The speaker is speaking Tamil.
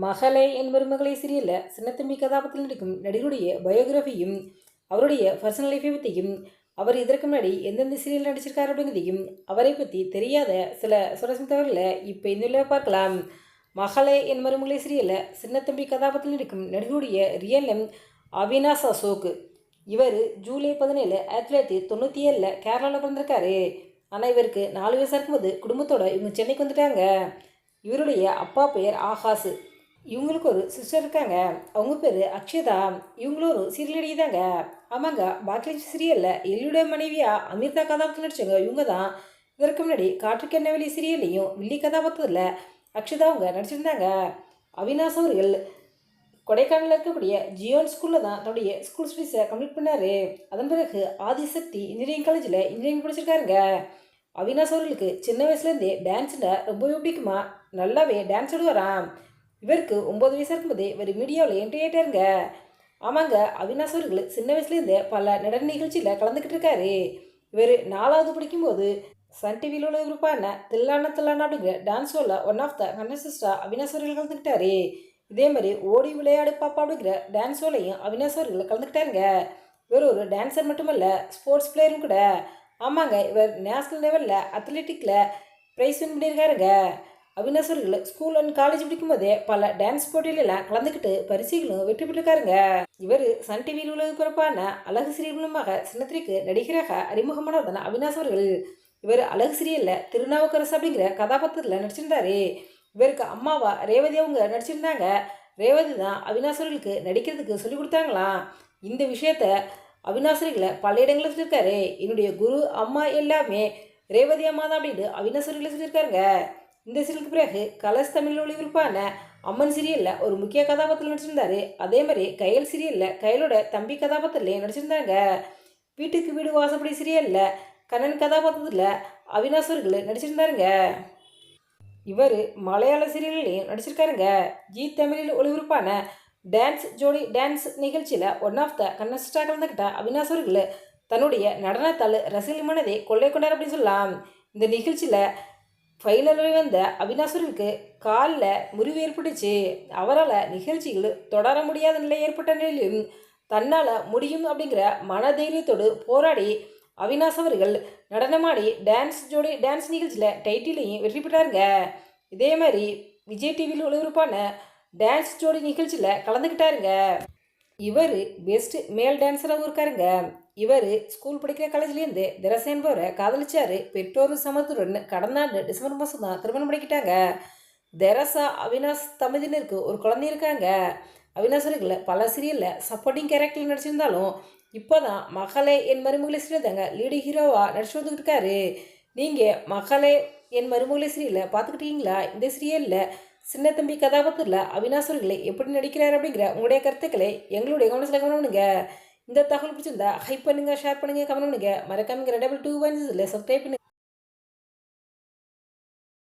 மகளே என் மருமகளை சீரியலில் சின்னத்தம்பி கதாபாத்திரத்தில் நடிக்கும் நடிகருடைய பயோகிராஃபியும் அவருடைய பர்சனல் லைஃபை பற்றியும் அவர் இதற்கு முன்னாடி எந்தெந்த சீரியல் நடிச்சிருக்காரு அப்படிங்கிறதையும் அவரை பற்றி தெரியாத சில சுவாரஸ்யம் தகவல்களை இப்போ இந்த பார்க்கலாம். மகளே என் மருமகளை சீரியலில் சின்னத்தம்பி கதாபாத்திரத்தில் நடிக்கும் நடிகருடைய ரியல் நேம் அவினாஷ் அசோக். இவர் ஜூலை 17, 1997 கேரளாவில் பிறந்திருக்காரு. ஆனால் இவருக்கு 4 வயசாக இருக்கும்போது குடும்பத்தோட இவங்க சென்னைக்கு வந்துட்டாங்க. இவருடைய அப்பா பெயர் ஆகாஷ். இவங்களுக்கு ஒரு சிஸ்டர் இருக்காங்க. அவங்க பேர் அக்ஷதா. இவங்களும் ஒரு சீரியல் நடிகைதாங்க. ஆமாங்க, பாக்கியலட்சுமி சீரியலில் எல்லுடைய மனைவியா அமிர்தா கதாபாத்திரம் நடிச்சவங்க இவங்க தான். இதற்கு முன்னாடி காற்றுக்கென்ன வெளி சீரியல்லையும் வில்லி கதாபாத்திரத்தில் அக்ஷதா அவங்க நடிச்சிருந்தாங்க. அவினாஷ் அவர்கள் கொடைக்கானலில் இருக்கக்கூடிய ஜியோன் ஸ்கூலில் தான் தன்னுடைய ஸ்கூல் ஸ்டடீஸை கம்ப்ளீட் பண்ணார். அதன் பிறகு ஆதிசக்தி இன்ஜினியரிங் காலேஜில் இன்ஜினியரிங் படிச்சிருக்காருங்க. அவினாஷ் அவர்களுக்கு சின்ன வயசுலேருந்தே டான்ஸில் ரொம்பவே பிடிக்குமா, நல்லாவே டான்ஸ் ஆடுவாராம். இவருக்கு 9 வயசாக இருக்கும்போதே இவர் மீடியாவில் என்ட்ரி ஆகிட்டாருங்க. ஆமாங்க, அவினாஷ் அவர்கள் சின்ன வயசுலேருந்தே பல நடன நிகழ்ச்சியில் கலந்துக்கிட்டு இருக்காரு. இவர் 4வது படிக்கும்போது சன் டிவியில் உள்ள குரூப்பான தில்லான தில்லான அப்படிங்கிற டான்ஸ் ஷோவில் ஒன் ஆஃப் த கண்டஸ்டன்ஸாக அவினாஷ் அவர்கள் கலந்துக்கிட்டாரு. இதே மாதிரி ஓடி விளையாடு பாப்பா அப்படிங்கிற டான்ஸ் ஷோலையும் அவினாஷ் அவர்கள் கலந்துக்கிட்டாருங்க. இவர் ஒரு டான்ஸர் மட்டுமல்ல, ஸ்போர்ட்ஸ் பிளேயரும் கூட. ஆமாங்க, இவர் நேஷ்னல் லெவலில் அத்லெட்டிக்கில் ப்ரைஸ் வின் பண்ணியிருக்காருங்க. அவினாஷ் அவர்கள் ஸ்கூல் அண்ட் காலேஜ் படிக்கும்போதே பல டான்ஸ் போட்டியிலெல்லாம் கலந்துக்கிட்டு பரிசுகளும் வெற்றி பெற்றிருக்காருங்க. இவர் சன் டிவியில் உள்ள பிறப்பான அழகு சீரியல் மூலமாக சின்னத்திரைக்கு நடிகராக அறிமுகமானதான அவினாஷ் அவர்கள். இவர் அழகு சீரியலில் திருநாவுக்கரசு அப்படிங்கிற கதாபாத்திரத்தில் நடிச்சிருந்தாரு. இவருக்கு அம்மாவா ரேவதி அவங்க நடிச்சிருந்தாங்க. ரேவதி தான் அவினாஷ் அவர்களுக்கு நடிக்கிறதுக்கு சொல்லி கொடுத்தாங்களாம். இந்த விஷயத்த அவினாஷ் அவர்களை பல இடங்களில் சொல்லியிருக்காரு. என்னுடைய குரு அம்மா எல்லாமே ரேவதி அம்மா தான் அப்படின்னு அவினாஷ் அவர்களை சொல்லியிருக்காருங்க. இந்த சீரியலுக்கு பிறகு கலர்ஸ் தமிழில் ஒளிபரப்பான அம்மன் சீரியலில் ஒரு முக்கிய கதாபாத்திரம் நடிச்சிருந்தாரு. அதே மாதிரி கயல் சீரியலில் கயலோட தம்பி கதாபாத்திரத்திலே நடிச்சிருந்தாங்க. வீட்டுக்கு வீடு வாசப்படி சீரியலில் கண்ணன் கதாபாத்திரத்தில் அவினாஷ் அவர்கள் நடிச்சிருந்தாருங்க. இவர் மலையாள சீரியல்லையும் நடிச்சிருக்காருங்க. ஜி தமிழில் ஒளிபரப்பான டான்ஸ் ஜோடி டான்ஸ் நிகழ்ச்சியில் ஒன் ஆஃப் த கண்டஸ்டன்ஸாக கலந்துக்கிட்ட அவினாஷ் அவர்கள் தன்னுடைய நடனத்தால் ரசிகர்கள் மனதை கொள்ளை கொண்டார் அப்படின்னு சொல்லலாம். இந்த நிகழ்ச்சியில் ஃபைனலில் வந்த அவினாஷ் அவர்களுக்கு காலில் முறிவு ஏற்பட்டுச்சு. அவரால் நிகழ்ச்சிகள் தொடர முடியாத நிலை ஏற்பட்ட நிலையிலும் தன்னால் முடியும் அப்படிங்கிற மனதைரியத்தோடு போராடி அவினாஷ் அவர்கள் நடனமாடி டான்ஸ் ஜோடி டான்ஸ் நிகழ்ச்சியில் டைட்டிலையும் வெற்றி பெற்றாருங்க. இதே மாதிரி விஜய் டிவியில் ஒளிபரப்பான டான்ஸ் ஜோடி நிகழ்ச்சியில் கலந்துக்கிட்டாருங்க. இவர் பெஸ்ட் மேல் டான்ஸராகவும் இருக்காருங்க. இவர் ஸ்கூல் படிக்கிற காலேஜ்லேருந்து திரசா என்பவரை காதலிச்சாரு. பெற்றோர் சம்மதத்துடன் கடந்த ஆண்டு டிசம்பர் மாதம் தான் திருமணம் பண்ணிக்கிட்டாங்க. தெரசா அவினாஷ் தம்பதியினருக்கு ஒரு குழந்தை இருக்காங்க. அவினாஷ் அவர்கள் பல சீரியலில் சப்போர்ட்டிங் கேரக்டரில் நடிச்சிருந்தாலும் இப்போ தான் மகளே என் மருமகளை சீரியல் தாங்க லீடு ஹீரோவாக நடிச்சு வந்துக்கிட்டு இருக்காரு. நீங்கள் மகளே என் மருமகளை சீரியலில் பார்த்துக்கிட்டீங்களா? இந்த சீரியலில் சின்னத்தம்பி கதாபாத்திரத்தில் அவினாஷ் அவர்களை எப்படி நடிக்கிறார் அப்படிங்கிற உங்களுடைய கருத்துக்களை எங்களுடைய கவனத்தில் கவனம் பண்ணுங்க. இந்த தகவல் பிடிச்சிருந்தா ஹைப் பண்ணுங்கள், ஷேர் பண்ணுங்கள், கமெண்ட் பண்ணுங்கள். மறக்காம 2 2 சப்ஸ்கிரைப் பண்ணுங்கள்.